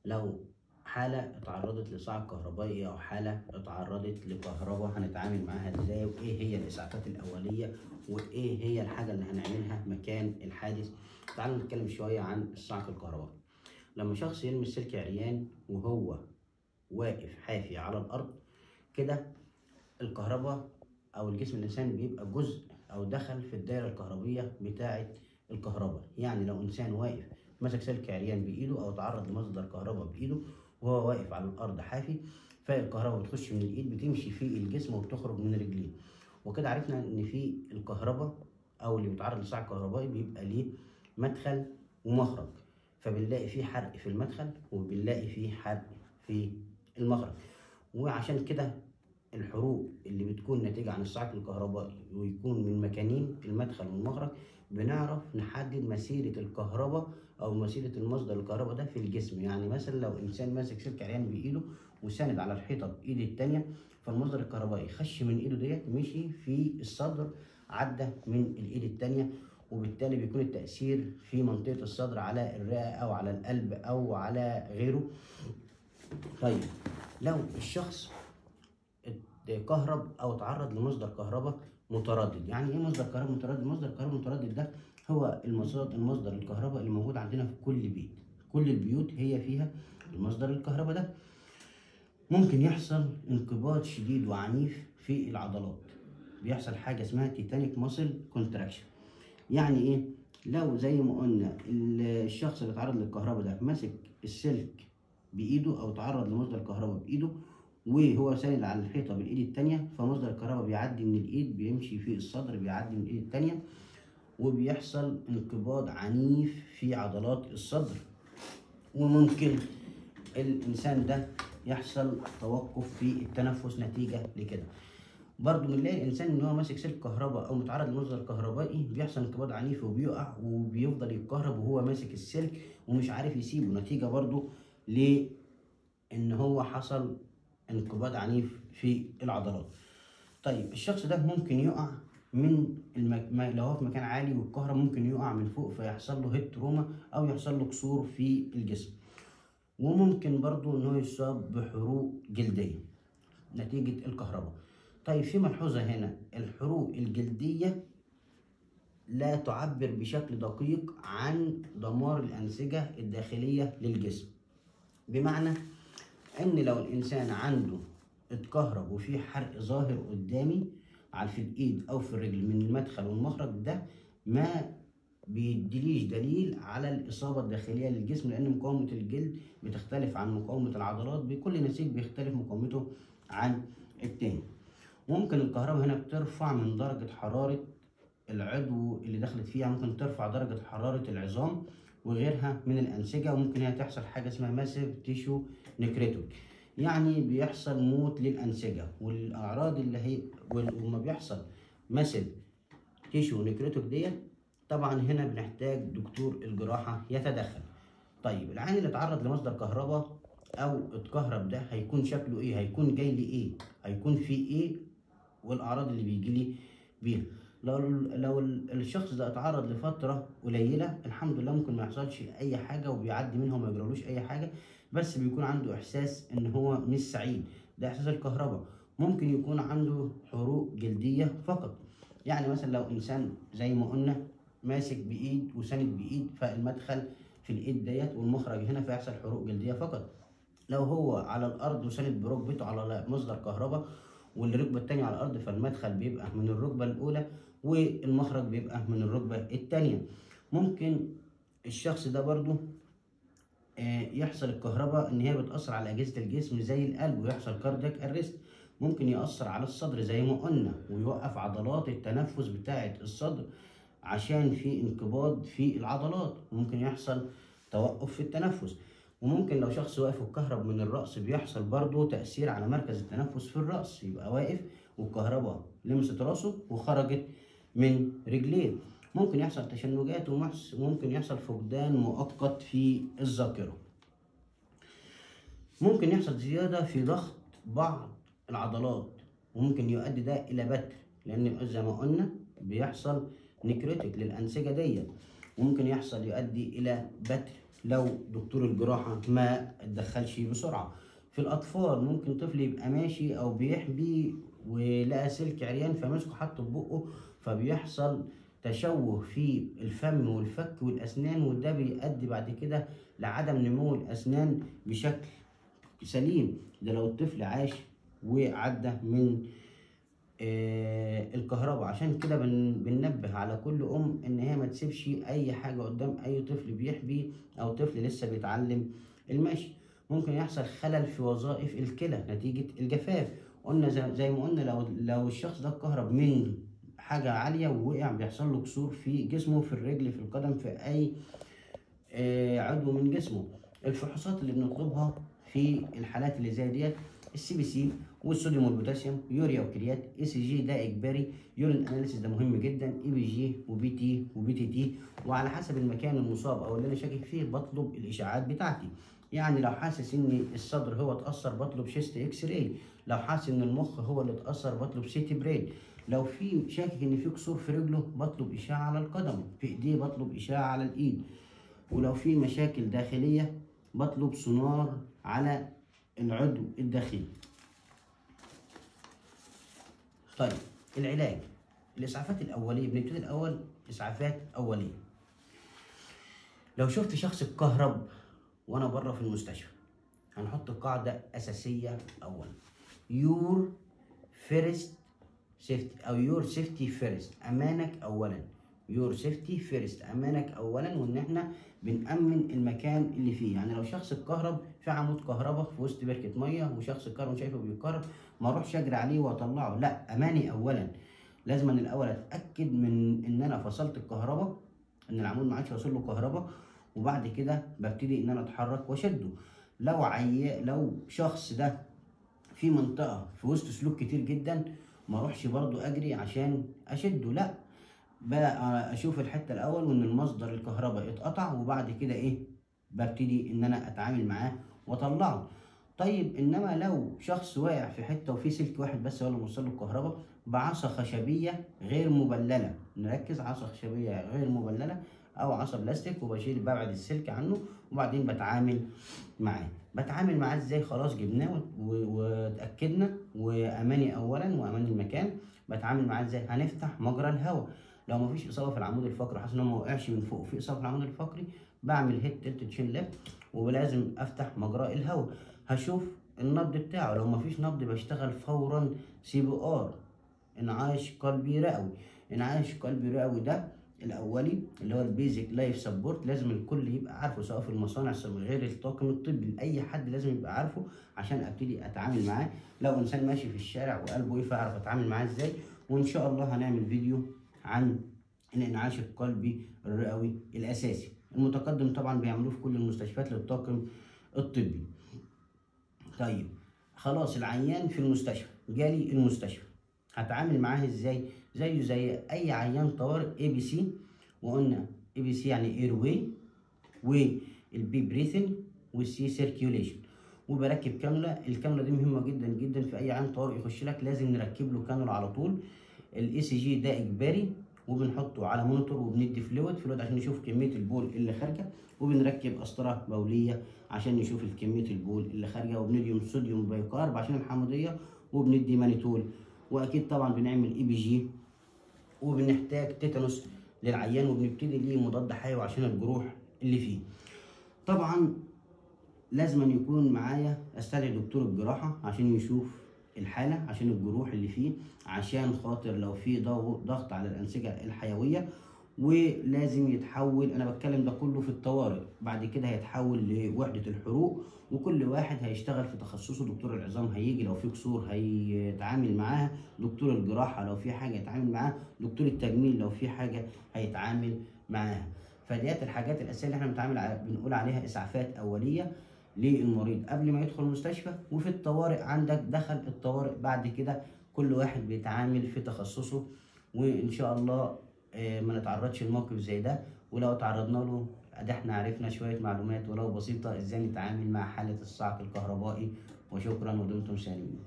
لو حالة اتعرضت لصعق كهربائي أو حالة اتعرضت لكهرباء هنتعامل معاها ازاي، وإيه هي الإسعافات الأولية، وإيه هي الحاجة اللي هنعملها مكان الحادث. تعالوا نتكلم شوية عن الصعق الكهربائي. لما شخص يلمس سلك عريان وهو واقف حافي على الأرض كده، الكهرباء أو الجسم الإنسان بيبقى جزء أو دخل في الدائرة الكهربية بتاعة الكهرباء. يعني لو إنسان واقف مسك سلك عريان بإيده أو تعرض لمصدر كهرباء بإيده وهو واقف على الأرض حافي، فالكهرباء بتخش من الإيد بتمشي في الجسم وبتخرج من رجليه. وكده عرفنا إن في الكهرباء أو اللي بيتعرض لصعق كهربائي بيبقى ليه مدخل ومخرج، فبنلاقي فيه حرق في المدخل وبنلاقي فيه حرق في المخرج. وعشان كده الحروق اللي بتكون ناتجة عن الصعق الكهربائي ويكون من مكانين المدخل والمخرج، بنعرف نحدد مسيرة الكهرباء أو مسيرة المصدر الكهرباء ده في الجسم. يعني مثلا لو إنسان ماسك سلك عريان بإيده وساند على الحيطة بإيده التانية، فالمصدر الكهربائي خش من إيده ديت مشي في الصدر، عدى من الإيد التانية، وبالتالي بيكون التأثير في منطقة الصدر على الرئة أو على القلب أو على غيره. طيب لو الشخص كهرب او تعرض لمصدر كهرباء متردد، يعني ايه مصدر كهرباء متردد؟ مصدر كهرباء متردد ده هو المصدر الكهرباء اللي موجود عندنا في كل بيت. كل البيوت هي فيها المصدر الكهرباء ده. ممكن يحصل انقباض شديد وعنيف في العضلات، بيحصل حاجه اسمها تيتانيك ماسل كونتراكشن. يعني ايه؟ لو زي ما قلنا الشخص اللي اتعرض للكهرباء ده ماسك السلك بايده او تعرض لمصدر كهرباء بايده وهو ساند على الحيطه بالايد التانيه، فمصدر الكهرباء بيعدي من الايد بيمشي في الصدر بيعدي من الايد التانيه، وبيحصل انقباض عنيف في عضلات الصدر، وممكن الانسان ده يحصل توقف في التنفس نتيجه لكده. برضه بنلاقي الانسان ان هو ماسك سلك كهرباء او متعرض لمصدر كهربائي بيحصل انقباض عنيف وبيقع وبيفضل يتكهرب وهو ماسك السلك ومش عارف يسيبه، نتيجه برضه لان هو حصل انقباض عنيف في العضلات. طيب الشخص ده ممكن يقع من لو هو في مكان عالي والكهرباء ممكن يقع من فوق فيحصل له هيد تروما او يحصل له كسور في الجسم. وممكن برضه ان هو يصاب بحروق جلديه نتيجه الكهرباء. طيب في ملحوظة هنا، الحروق الجلدية لا تعبر بشكل دقيق عن دمار الأنسجة الداخلية للجسم. بمعنى إن لو الإنسان عنده اتكهرب وفي حرق ظاهر قدامي في الإيد أو في الرجل من المدخل والمخرج، ده ما بيديليش دليل على الإصابة الداخلية للجسم، لأن مقاومة الجلد بتختلف عن مقاومة العضلات، بكل نسيج بيختلف مقاومته عن التاني. ممكن الكهرباء هنا بترفع من درجة حرارة العضو اللي دخلت فيها، ممكن ترفع درجة حرارة العظام وغيرها من الأنسجة، وممكن هي تحصل حاجة اسمها ماسيف تيشو نكريتوك، يعني بيحصل موت للأنسجة. والأعراض اللي هي وما بيحصل ماسيف تيشو نكريتوك ديت، طبعا هنا بنحتاج دكتور الجراحة يتدخل. طيب العيان اللي اتعرض لمصدر كهرباء أو اتكهرب ده هيكون شكله إيه؟ هيكون جاي لي إيه؟ هيكون فيه إيه؟ والاعراض اللي بيجي لي بيها. لو الشخص ده اتعرض لفتره قليله الحمد لله ممكن ما يحصلش اي حاجه وبيعدي منها وما يجرالوش اي حاجه، بس بيكون عنده احساس ان هو مش سعيد، ده احساس الكهرباء. ممكن يكون عنده حروق جلديه فقط، يعني مثلا لو انسان زي ما قلنا ماسك بايد وساند بايد، فالمدخل في الايد ديت والمخرج هنا فيحصل حروق جلديه فقط. لو هو على الارض وساند بركبته على مصدر كهرباء والركبه التانيه على الارض، فالمدخل بيبقى من الركبه الاولى والمخرج بيبقى من الركبه التانيه. ممكن الشخص ده برضو يحصل الكهرباء ان هي بتاثر على اجهزه الجسم زي القلب ويحصل كاردياك ارست. ممكن ياثر على الصدر زي ما قلنا ويوقف عضلات التنفس بتاعه الصدر عشان في انقباض في العضلات، ممكن يحصل توقف في التنفس. وممكن لو شخص واقف والكهرب من الرأس بيحصل برضه تأثير على مركز التنفس في الرأس، يبقى واقف والكهرباء لمست راسه وخرجت من رجليه. ممكن يحصل تشنجات وممكن يحصل فقدان مؤقت في الذاكرة. ممكن يحصل زيادة في ضغط بعض العضلات وممكن يؤدي ده إلى بتر، لأن زي ما قلنا بيحصل نكريتك للأنسجة ديت، وممكن يحصل يؤدي إلى بتر لو دكتور الجراحة ما اتدخلش بسرعة. في الأطفال ممكن طفل يبقى ماشي أو بيحبي ولقى سلك عريان فمسكه حطه في بقه، فبيحصل تشوه في الفم والفك والأسنان، وده بيؤدي بعد كده لعدم نمو الأسنان بشكل سليم. ده لو الطفل عاش وعدى من الكهرباء. عشان كده بننبه على كل ان هي ما تسيبش اي حاجه قدام اي طفل بيحبي او طفل لسه بيتعلم المشي. ممكن يحصل خلل في وظائف الكلى نتيجه الجفاف. قلنا زي ما قلنا لو الشخص ده اتكهرب من حاجه عاليه ووقع بيحصل له كسور في جسمه، في الرجل، في القدم، في اي عضو من جسمه. الفحوصات اللي بنطلبها في الحالات اللي زي ديت: السي بي سي والصوديوم والبوتاسيوم، يوريا وكريات، اي سي جي ده اجباري، يورين اناليسيس ده مهم جدا، اي بي جي وبي تي وبي تي تي. وعلى حسب المكان المصاب او اللي انا شاكك فيه بطلب الاشاعات بتاعتي. يعني لو حاسس ان الصدر هو اتاثر بطلب شيست اكس راي، لو حاسس ان المخ هو اللي اتاثر بطلب سيتي برين، لو في شاكك ان في كسور في رجله بطلب اشاعه على القدم، في ايديه بطلب اشاعه على الايد، ولو في مشاكل داخليه بطلب سونار على العضو الداخلي. طيب العلاج، الاسعافات الاوليه. بنبتدي الاول اسعافات اوليه. لو شفت شخص اتكهرب وانا بره في المستشفى، هنحط قاعده اساسيه اولا: يور فيرست سيفتي، او يور سيفتي فيرست، امانك اولا. يور سيفتي فيرست، امانك اولا، وان احنا بنأمن المكان اللي فيه. يعني لو شخص اتكهرب في عمود كهرباء في وسط بركه ميه وشخص اتكهرب شايفه بيتكهرب، ما اروحش اجري عليه واطلعه، لا، اماني اولا. لازم أن الاول اتاكد من ان انا فصلت الكهرباء، ان العمود ما عادش واصل له كهرباء، وبعد كده ببتدي ان انا اتحرك واشده. لو شخص ده في منطقه في وسط سلوك كتير جدا، ما اروحش برضو اجري عشان اشده، لا، بقى اشوف الحته الاول وان المصدر الكهرباء اتقطع، وبعد كده ايه ببتدي ان انا اتعامل معاه واطلعه. طيب انما لو شخص واقع في حته وفي سلك واحد بس هو اللي موصل له الكهرباء، بعصا خشبيه غير مبلله، نركز، عصا خشبيه غير مبلله او عصا بلاستيك، ببعد السلك عنه وبعدين بتعامل معاه ازاي؟ خلاص جبناه واتاكدنا واماني اولا وامان المكان. بتعامل معاه ازاي؟ هنفتح مجرى الهواء. لو مفيش اصابه في العمود الفقري، حاسس ان هو ما وقعش من فوق وفي اصابه في العمود الفقري، بعمل هيد تلت تشين ليفت، ولازم افتح مجرى الهواء. هشوف النبض بتاعه، لو مفيش نبض بشتغل فورا سي بي ار، انعاش قلبي رئوي. انعاش قلبي رئوي ده الاولي اللي هو البيزك لايف سبورت، لازم الكل يبقى عارفه، سواء في المصانع غير الطاقم الطبي، اي حد لازم يبقى عارفه عشان ابتدي اتعامل معاه. لو انسان ماشي في الشارع وقلبه وقف اعرف اتعامل معاه ازاي. وان شاء الله هنعمل فيديو عن الانعاش القلبي الرئوي الاساسي المتقدم، طبعا بيعملوه في كل المستشفيات للطاقم الطبي. طيب خلاص، العيان في المستشفى، جالي المستشفى، هتعامل معاه ازاي؟ زيه زي اي عيان طوارئ، اي بي سي. وقلنا اي بي سي يعني اير واي، والبي بريثنج، والسي سيركيوليشن. وبركب كانولا. الكانولا دي مهمه جدا جدا في اي عيان طوارئ يخش لك، لازم نركب له كانولا على طول. الاي سي جي ده اجباري، وبنحطه على مونيتور وبندي فلويد عشان نشوف كميه البول اللي خارجه، وبنركب قسطره بوليه عشان نشوف كميه البول اللي خارجه، وبندي صوديوم بايكارب عشان الحموضيه، وبندي مانيتول. واكيد طبعا بنعمل اي بي جي، وبنحتاج تيتانوس للعيان، وبنبتدي ليه مضاد حيوي عشان الجروح اللي فيه. طبعا لازم أن يكون معايا استدعي دكتور الجراحه عشان يشوف الحاله، عشان الجروح اللي فيه، عشان خاطر لو في ضغط على الانسجه الحيويه، ولازم يتحول. انا بتكلم ده كله في الطوارئ، بعد كده هيتحول لوحده الحروق، وكل واحد هيشتغل في تخصصه. دكتور العظام هيجي لو في كسور هيتعامل معاها، دكتور الجراحه لو في حاجه يتعامل معاها، دكتور التجميل لو في حاجه هيتعامل معاها. فديت الحاجات الاساسيه اللي احنا بنقول عليها اسعافات اوليه للمريض قبل ما يدخل المستشفى. وفي الطوارئ عندك دخل الطوارئ، بعد كده كل واحد بيتعامل في تخصصه، وان شاء الله ما نتعرضش لموقف زي ده. ولو تعرضنا له، ده احنا عرفنا شوية معلومات ولو بسيطة ازاي نتعامل مع حالة الصعق الكهربائي. وشكرا ودمتم سالمين.